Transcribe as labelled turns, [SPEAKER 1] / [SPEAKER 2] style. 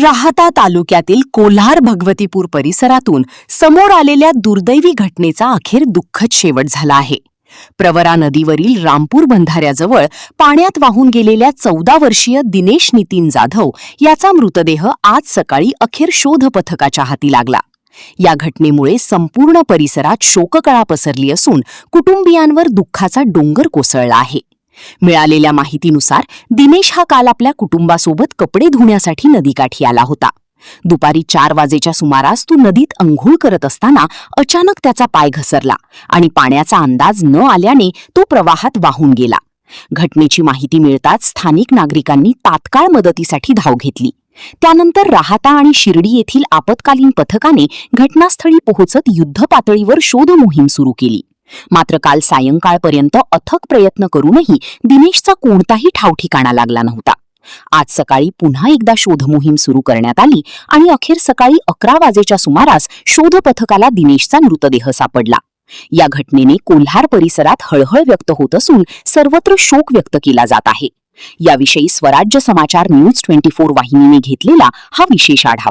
[SPEAKER 1] राहाता तालुक्यातील कोल्हार भगवतीपूर परिसरातून समोर आलेल्या दुर्दैवी घटनेचा अखेर दुःखद शेवट झाला आहे. प्रवरा नदीवरील रामपूर बंधाऱ्याजवळ पाण्यात वाहून गेलेल्या 14 वर्षीय दिनेश नितीन जाधव याचा मृतदेह आज सकाळी अखेर शोध पथकाच्या हाती लागला. या घटनेमुळे संपूर्ण परिसरात शोककळा पसरली असून कुटुंबियांवर दुःखाचा डोंगर कोसळला आहे. मिळालेल्या माहितीनुसार दिनेश हा काल आपल्या कुटुंबासोबत कपडे धुण्यासाठी नदीकाठी आला होता. दुपारी 4 वाजेच्या सुमारास तो नदीत अंघोळ करत असताना अचानक त्याचा पाय घसरला आणि पाण्याचा अंदाज न आल्याने तो प्रवाहात वाहून गेला. घटनेची माहिती मिळताच स्थानिक नागरिकांनी तात्काळ मदतीसाठी धाव घेतली. त्यानंतर राहाता आणि शिर्डी येथील आपत्कालीन पथकाने घटनास्थळी पोहोचत युद्धपातळीवर शोध मोहीम सुरू केली. मात्र काल सायंकाळपर्यंत अथक प्रयत्न करूनही दिनेशचा कोणताही ठावठिकाणा लागला नव्हता. आज सकाळी पुन्हा एकदा शोध मोहीम सुरू करण्यात आली आणि अखेर सकाळी 11 वाजेच्या सुमारास शोध पथकाला दिनेशचा मृतदेह सापडला. या घटनेने कोल्हार परिसरात हळहळ व्यक्त होत असून सर्वत्र शोक व्यक्त केला जात आहे. याविषयी स्वराज्य समाचार न्यूज 24 वाहिनीने घेतलेला हा विशेष आढावा.